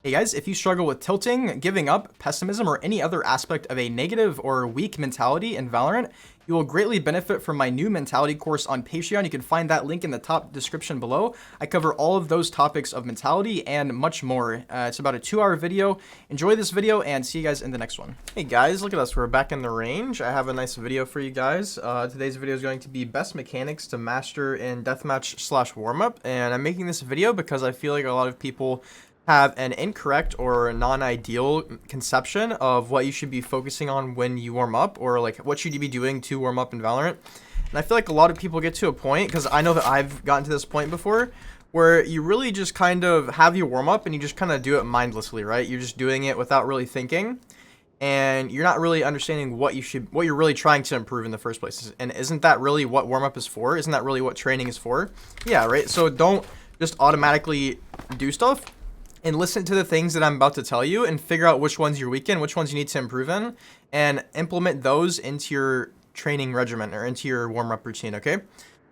Hey guys, if you struggle with tilting, giving up, pessimism, or any other aspect of a negative or weak mentality in Valorant, you will greatly benefit from my new mentality course on Patreon. You can find that link in the top description below. I cover all of those topics of mentality and much more. It's about a 2-hour video. Enjoy this video and see you guys in the next one. Hey guys, look at us. We're back in the range. I have a nice video for you guys. Today's video is going to be best mechanics to master in Deathmatch/Warmup. And I'm making this video because I feel like a lot of people have an incorrect or non-ideal conception of what you should be focusing on when you warm up, or like what should you be doing to warm up in Valorant. And I feel like a lot of people get to a point, because I know that I've gotten to this point before, where you really just kind of have your warm up and you just kind of do it mindlessly, right? You're just doing it without really thinking, and you're not really understanding what you're really trying to improve in the first place. And isn't that really what warm up is for? Isn't that really what training is for? Yeah, right? So don't just automatically do stuff, and listen to the things that I'm about to tell you and figure out which ones you're weak in, which ones you need to improve in, and implement those into your training regimen or into your warm-up routine, okay?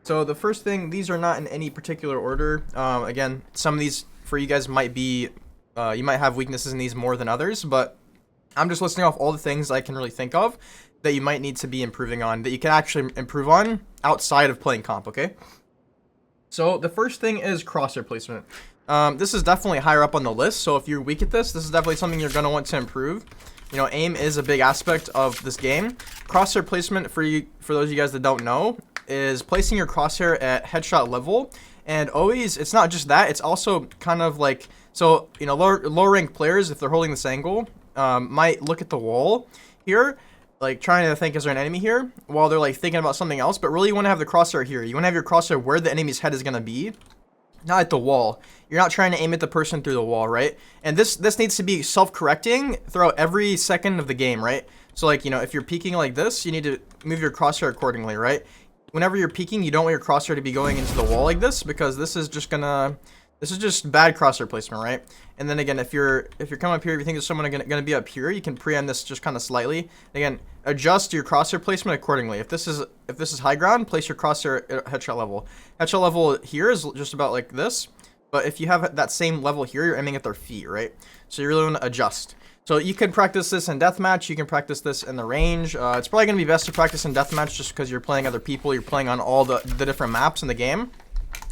So the first thing, these are not in any particular order. Again, some of these for you guys might be, you might have weaknesses in these more than others, but I'm just listing off all the things I can really think of that you might need to be improving on, that you can actually improve on outside of playing comp, okay? So the first thing is crosshair placement. This is definitely higher up on the list, so if you're weak at this is definitely something you're going to want to improve. You know, aim is a big aspect of this game. Crosshair placement, for those of you guys that don't know, is placing your crosshair at headshot level. And always, it's not just that, it's also kind of like, so, you know, lower ranked players, if they're holding this angle, might look at the wall here, like trying to think, is there an enemy here, while they're like thinking about something else. But really, you want to have the crosshair here. You want to have your crosshair where the enemy's head is going to be, not at the wall. You're not trying to aim at the person through the wall, right? And this needs to be self-correcting throughout every second of the game, right? So like, you know, if you're peeking like this, you need to move your crosshair accordingly, right? Whenever you're peeking, you don't want your crosshair to be going into the wall like this, because this is just bad crosshair placement, right? And then again, if you're coming up here, if you think there's someone gonna be up here, you can preempt this just kind of slightly. Again, adjust your crosshair placement accordingly. If this is high ground, place your crosshair at headshot level. Headshot level here is just about like this, but if you have that same level here, you're aiming at their feet, right? So you really want to adjust. So you can practice this in Deathmatch, you can practice this in the range. It's probably gonna be best to practice in Deathmatch just because you're playing other people, you're playing on all the different maps in the game,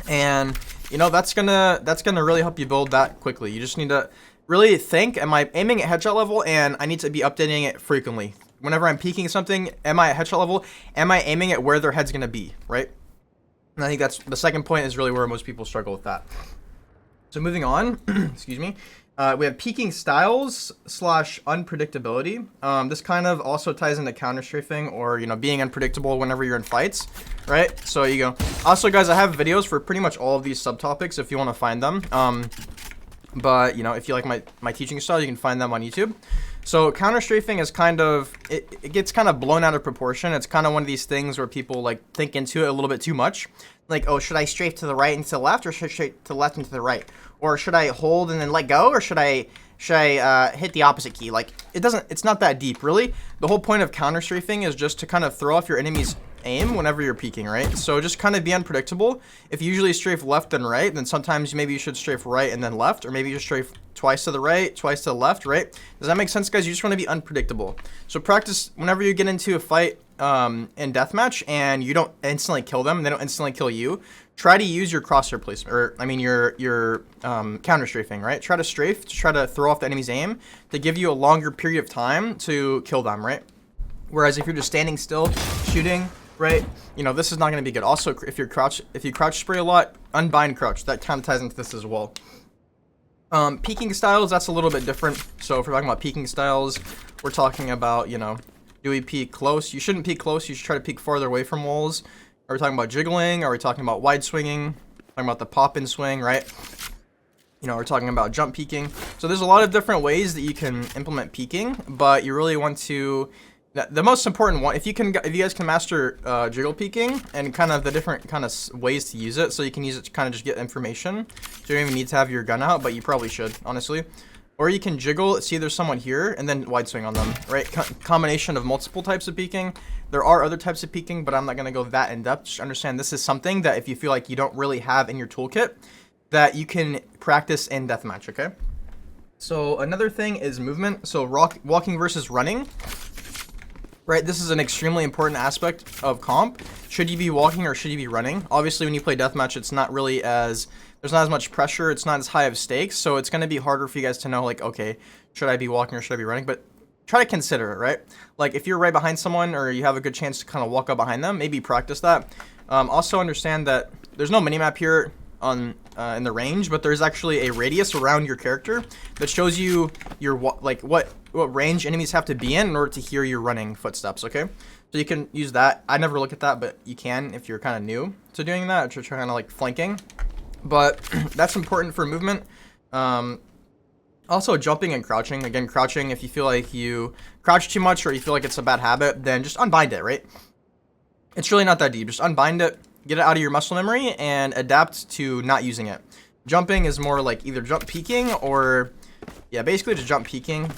and you know, that's gonna really help you build that quickly. You just need to really think, am I aiming at headshot level, and I need to be updating it frequently. Whenever I'm peeking something, am I at headshot level? Am I aiming at where their head's gonna be, right? And I think that's the second point, is really where most people struggle with that. So moving on, excuse me. We have peeking styles / unpredictability. This kind of also ties into counter strafing, or, you know, being unpredictable whenever you're in fights, right? So you go. Also, guys, I have videos for pretty much all of these subtopics if you want to find them. But, you know, if you like my teaching style, you can find them on YouTube. So counter strafing is kind of, it gets kind of blown out of proportion. It's kind of one of these things where people like think into it a little bit too much. Like, oh, should I strafe to the right and to the left, or should I strafe to the left and to the right? Or should I hold and then let go, or should I hit the opposite key? Like, it's not that deep, really. The whole point of counter strafing is just to kind of throw off your enemy's aim whenever you're peeking, right? So just kind of be unpredictable. If you usually strafe left and right, then sometimes maybe you should strafe right and then left, or maybe you strafe twice to the right, twice to the left, right? Does that make sense, guys? You just want to be unpredictable. So practice whenever you get into a fight in Deathmatch and you don't instantly kill them, and they don't instantly kill you. Try to use your crosshair placement, or I mean your counter strafing, right? Try to strafe to try to throw off the enemy's aim to give you a longer period of time to kill them, right? Whereas if you're just standing still shooting, right, you know, this is not going to be good. Also, if you crouch spray a lot, unbind crouch. That kind of ties into this as well. Peeking styles, that's a little bit different. So if we're talking about peeking styles, we're talking about, you know, do we peek close? You shouldn't peek close. You should try to peek farther away from walls. Are we talking about jiggling? Are we talking about wide swinging? Talking about the pop and swing, right? You know, we're talking about jump peeking. So there's a lot of different ways that you can implement peeking, but you really want to, the most important one, if you guys can master jiggle peeking and kind of the different kind of ways to use it, so you can use it to kind of just get information. You don't even need to have your gun out, but you probably should, honestly. Or you can jiggle, see there's someone here, and then wide swing on them, right? Combination of multiple types of peeking. There are other types of peeking, but I'm not going to go that in depth. Just understand this is something that if you feel like you don't really have in your toolkit, that you can practice in Deathmatch, okay? So another thing is movement. So walking versus running. Right, this is an extremely important aspect of comp. Should you be walking or should you be running? Obviously, when you play deathmatch, it's not really as, there's not as much pressure, it's not as high of stakes, so it's going to be harder for you guys to know, like, okay, should I be walking or should I be running? But try to consider it, right? Like, if you're right behind someone or you have a good chance to kind of walk up behind them, maybe practice that. Also understand that there's no minimap here on in the range, but there's actually a radius around your character that shows you your what range enemies have to be in order to hear your running footsteps. Okay, so you can use that. I never look at that, but you can if you're kind of new to doing that, or trying to like flanking. But that's important for movement. Also jumping and crouching. Again, crouching, if you feel like you crouch too much or you feel like it's a bad habit, then just unbind it, right? It's really not that deep. Just unbind it, get it out of your muscle memory, and adapt to not using it. Jumping is more like either jump peeking or, yeah, basically just jump peeking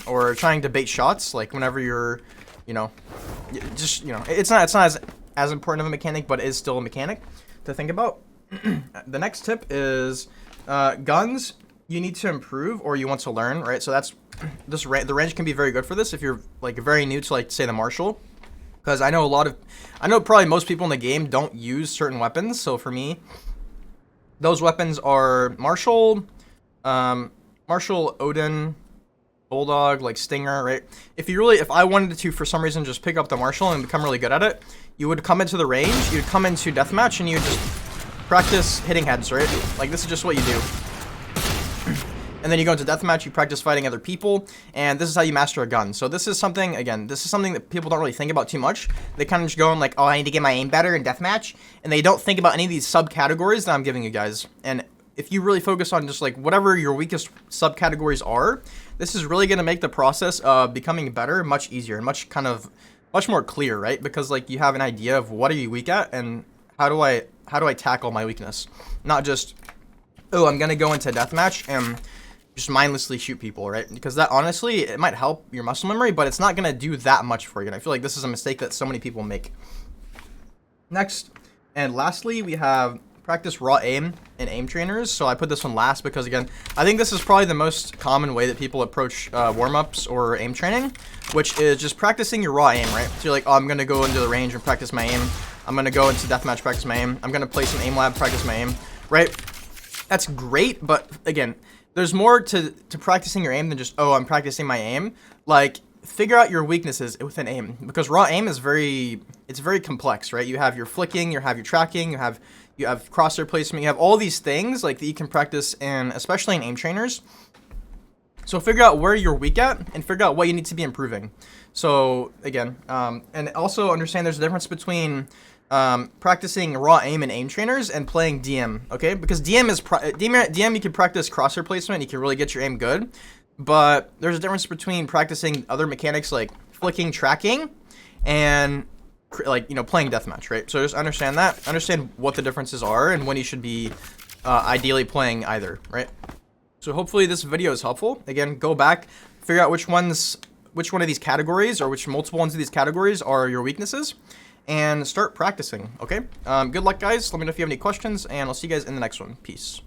or trying to bait shots, like whenever you're, you know, just, you know, it's not as important of a mechanic, but it is still a mechanic to think about. The next tip is guns you need to improve or you want to learn, right? So that's the range can be very good for this if you're like very new to, like, say, the martial. Because I know probably most people in the game don't use certain weapons. So for me, those weapons are Marshall, Odin, Bulldog, like Stinger, right? If I wanted to, for some reason, just pick up the Marshall and become really good at it, you would come into the range, you'd come into Deathmatch, and you'd just practice hitting heads, right? Like, this is just what you do. And then you go into deathmatch, you practice fighting other people, and this is how you master a gun. So this is something, again, this is something that people don't really think about too much. They kind of just go in like, oh, I need to get my aim better in deathmatch, and they don't think about any of these subcategories that I'm giving you guys. And if you really focus on just like whatever your weakest subcategories are, this is really going to make the process of becoming better much easier and much more clear, right? Because like you have an idea of what are you weak at and how do I tackle my weakness, not just, oh, I'm going to go into deathmatch and just mindlessly shoot people, right? Because that, honestly, it might help your muscle memory, but it's not going to do that much for you. And I feel like this is a mistake that so many people make. Next, and lastly, we have practice raw aim and aim trainers. So I put this one last because, again, I think this is probably the most common way that people approach warm-ups or aim training, which is just practicing your raw aim, right? So you're like, oh, I'm going to go into the range and practice my aim. I'm going to go into deathmatch, practice my aim. I'm going to play some aim lab, practice my aim, right? That's great, but again, there's more to practicing your aim than just, oh, I'm practicing my aim. Like, figure out your weaknesses within aim, because raw aim is very complex, right? You have your flicking, you have your tracking, you have crosshair placement, you have all these things like that you can practice in, especially in aim trainers. So figure out where you're weak at and figure out what you need to be improving. So again, and also understand there's a difference between practicing raw aim and aim trainers and playing DM, okay? Because DM you can practice crosshair placement, you can really get your aim good, but there's a difference between practicing other mechanics like flicking, tracking, and like, you know, playing deathmatch, right? So just understand what the differences are and when you should be ideally playing either, right? So hopefully this video is helpful. Again, go back, figure out which one of these categories or which multiple ones of these categories are your weaknesses, and start practicing, okay? Good luck, guys. Let me know if you have any questions, and I'll see you guys in the next one. Peace.